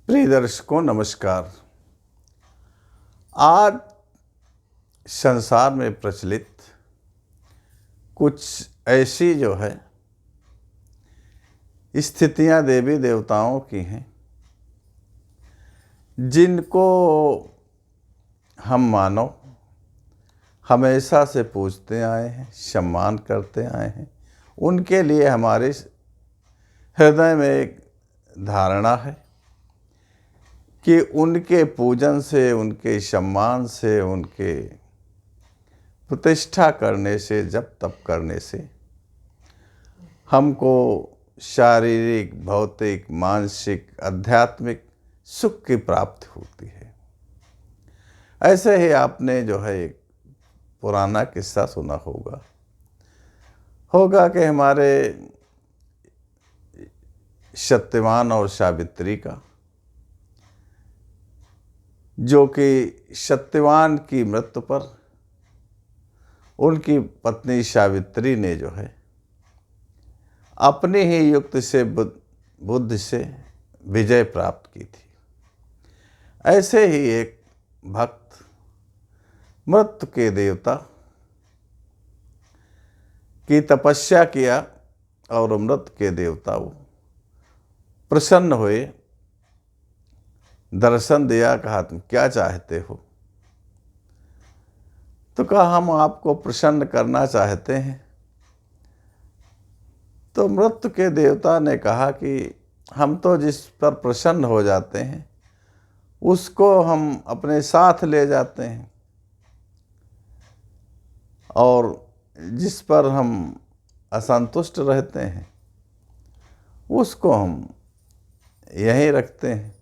प्रिय दर्शकों नमस्कार। आज संसार में प्रचलित कुछ ऐसी जो है स्थितियां देवी देवताओं की हैं जिनको हम मानव हमेशा से पूजते आए हैं, सम्मान करते आए हैं। उनके लिए हमारे हृदय में एक धारणा है कि उनके पूजन से, उनके सम्मान से, उनके प्रतिष्ठा करने से, जप तप करने से हमको शारीरिक, भौतिक, मानसिक, आध्यात्मिक सुख की प्राप्ति होती है। ऐसे ही आपने जो है एक पुराना किस्सा सुना होगा कि हमारे सत्यवान और सावित्री का, जो कि सत्यवान की मृत्यु पर उनकी पत्नी सावित्री ने जो है अपनी ही युक्ति से, बुद्धि से विजय प्राप्त की थी। ऐसे ही एक भक्त मृत्यु के देवता की तपस्या किया और मृत्यु के देवता वो प्रसन्न हुए, दर्शन दिया, कहा तुम क्या चाहते हो? तो कहा हम आपको प्रसन्न करना चाहते हैं। तो मृत्यु के देवता ने कहा कि हम तो जिस पर प्रसन्न हो जाते हैं उसको हम अपने साथ ले जाते हैं, और जिस पर हम असंतुष्ट रहते हैं उसको हम यहीं रखते हैं।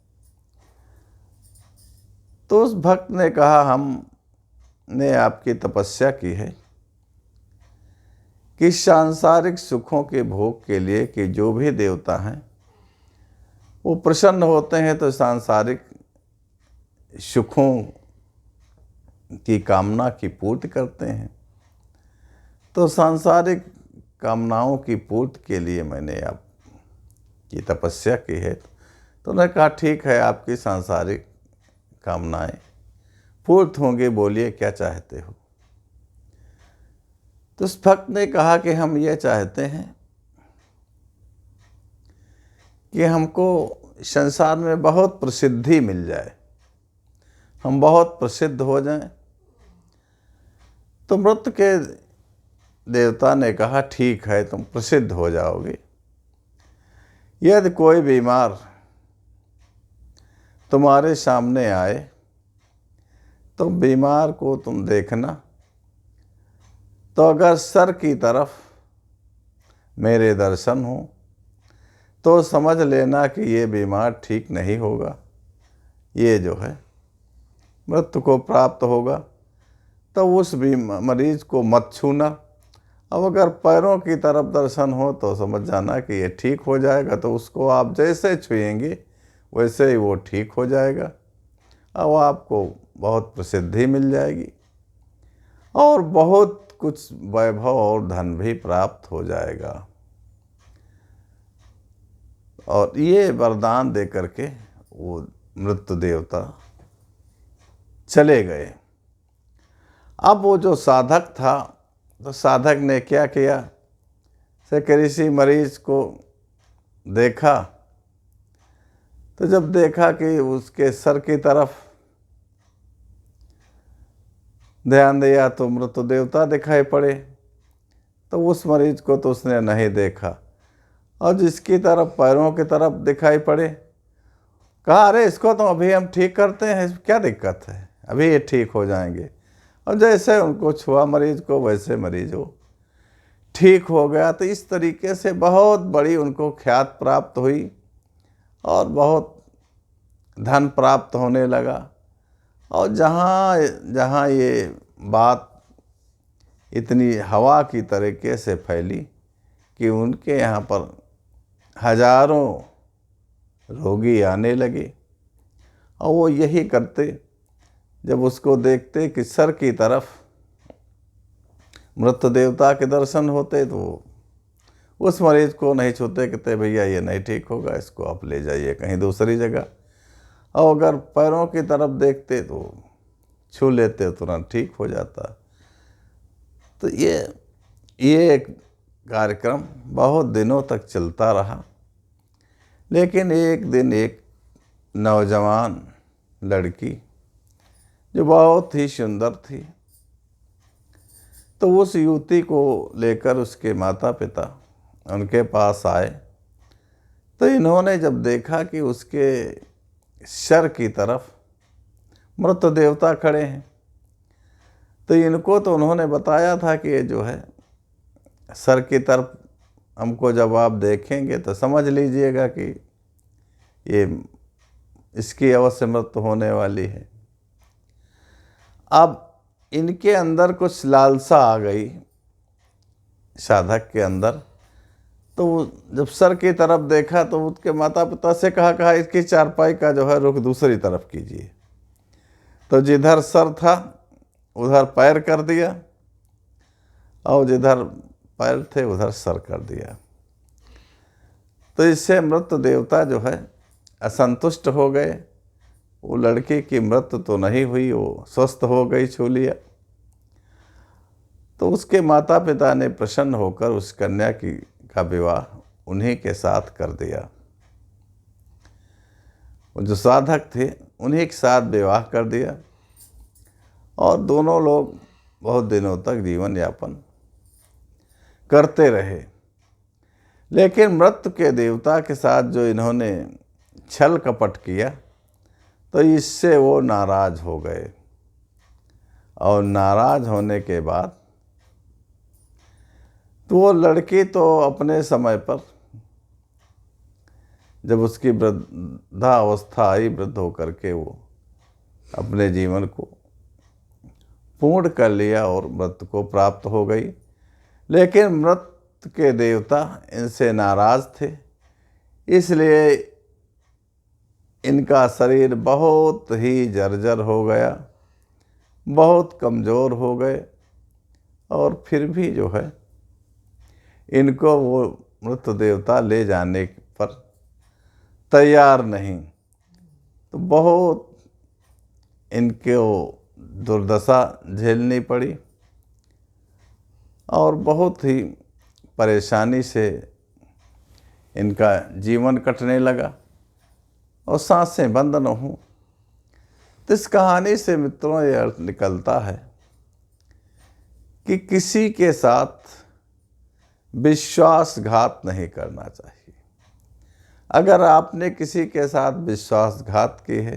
तो उस भक्त ने कहा हमने आपकी तपस्या की है कि सांसारिक सुखों के भोग के लिए कि जो भी देवता हैं वो प्रसन्न होते हैं तो सांसारिक सुखों की कामना की पूर्ति करते हैं। तो सांसारिक कामनाओं की पूर्ति के लिए मैंने आपकी तपस्या की है। तो उन्होंने कहा ठीक है, आपकी सांसारिक कामनाएं पूर्त होंगी, बोलिए क्या चाहते हो? तो उस भक्त ने कहा कि हम ये चाहते हैं कि हमको संसार में बहुत प्रसिद्धि मिल जाए, हम बहुत प्रसिद्ध हो जाएं। तो मृत्यु के देवता ने कहा ठीक है, तुम प्रसिद्ध हो जाओगे। यदि कोई बीमार तुम्हारे सामने आए तो बीमार को तुम देखना, तो अगर सर की तरफ मेरे दर्शन हो तो समझ लेना कि ये बीमार ठीक नहीं होगा, ये जो है मृत्यु को प्राप्त होगा। तो उस मरीज को मत छूना। अब अगर पैरों की तरफ दर्शन हो तो समझ जाना कि ये ठीक हो जाएगा, तो उसको आप जैसे छुएंगे वैसे ही वो ठीक हो जाएगा। अब आपको बहुत प्रसिद्धि मिल जाएगी और बहुत कुछ वैभव और धन भी प्राप्त हो जाएगा। और ये वरदान दे करके वो मृत्यु देवता चले गए। अब वो जो साधक था, तो साधक ने क्या किया, से किसी मरीज को देखा, तो जब देखा कि उसके सर की तरफ ध्यान दिया तो मृत्यु देवता दिखाई पड़े। तो उस मरीज को तो उसने नहीं देखा, और जिसकी तरफ पैरों की तरफ दिखाई पड़े, कहा अरे इसको तो अभी हम ठीक करते हैं, क्या दिक्कत है, अभी ये ठीक हो जाएंगे। और जैसे उनको छुआ मरीज को, वैसे मरीज वो ठीक हो गया। तो इस तरीके से बहुत बड़ी उनको ख्याति प्राप्त हुई और बहुत धन प्राप्त होने लगा। और जहाँ जहाँ ये बात इतनी हवा की तरीके से फैली कि उनके यहाँ पर हजारों रोगी आने लगे, और वो यही करते, जब उसको देखते कि सर की तरफ मृत्यु देवता के दर्शन होते तो उस मरीज को नहीं छूते, कहते भैया ये नहीं ठीक होगा, इसको आप ले जाइए कहीं दूसरी जगह। और अगर पैरों की तरफ देखते तो छू लेते, तुरंत ठीक हो जाता। तो ये एक कार्यक्रम बहुत दिनों तक चलता रहा। लेकिन एक दिन एक नौजवान लड़की जो बहुत ही सुंदर थी, तो उस युवती को लेकर उसके माता पिता उनके पास आए। तो इन्होंने जब देखा कि उसके सर की तरफ मृत देवता खड़े हैं, तो इनको तो उन्होंने बताया था कि ये जो है सर की तरफ हमको जब आप देखेंगे तो समझ लीजिएगा कि ये इसकी अवश्य मृत्यु होने वाली है। अब इनके अंदर कुछ लालसा आ गई, साधक के अंदर। तो जब सर की तरफ देखा तो उसके माता पिता से कहा इसकी चारपाई का जो है रुख दूसरी तरफ कीजिए। तो जिधर सर था उधर पैर कर दिया, और जिधर पैर थे उधर सर कर दिया। तो इससे मृत देवता जो है असंतुष्ट हो गए। वो लड़की की मृत्यु तो नहीं हुई, वो स्वस्थ हो गई, छू लिया। तो उसके माता पिता ने प्रसन्न होकर उस कन्या का विवाह उन्हीं के साथ कर दिया। वो जो साधक थे उन्हीं के साथ विवाह कर दिया, और दोनों लोग बहुत दिनों तक जीवन यापन करते रहे। लेकिन मृत्यु के देवता के साथ जो इन्होंने छल कपट किया, तो इससे वो नाराज हो गए। और नाराज होने के बाद तो वो लड़की तो अपने समय पर जब उसकी वृद्धावस्था आई, वृद्ध होकर के वो अपने जीवन को पूर्ण कर लिया और मृत्यु को प्राप्त हो गई। लेकिन मृत्यु के देवता इनसे नाराज थे, इसलिए इनका शरीर बहुत ही जर्जर हो गया, बहुत कमज़ोर हो गए। और फिर भी जो है इनको वो मृत देवता ले जाने पर तैयार नहीं। तो बहुत इनको दुर्दशा झेलनी पड़ी, और बहुत ही परेशानी से इनका जीवन कटने लगा, और सांसें बंद न हों। तो इस कहानी से मित्रों ये अर्थ निकलता है कि किसी के साथ विश्वासघात नहीं करना चाहिए। अगर आपने किसी के साथ विश्वासघात की है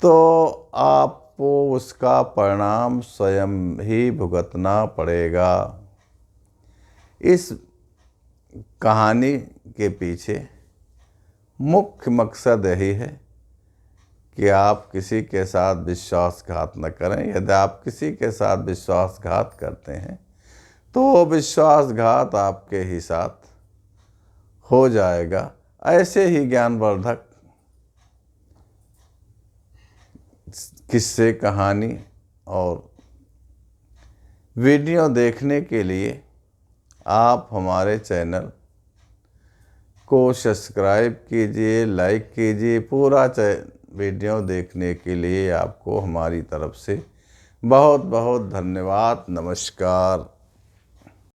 तो आपको उसका परिणाम स्वयं ही भुगतना पड़ेगा। इस कहानी के पीछे मुख्य मकसद यही है कि आप किसी के साथ विश्वासघात न करें। यदि आप किसी के साथ विश्वासघात करते हैं तो विश्वासघात आपके ही साथ हो जाएगा। ऐसे ही ज्ञानवर्धक किस्से, कहानी और वीडियो देखने के लिए आप हमारे चैनल को सब्सक्राइब कीजिए, लाइक कीजिए। पूरा वीडियो देखने के लिए आपको हमारी तरफ से बहुत बहुत धन्यवाद। नमस्कार।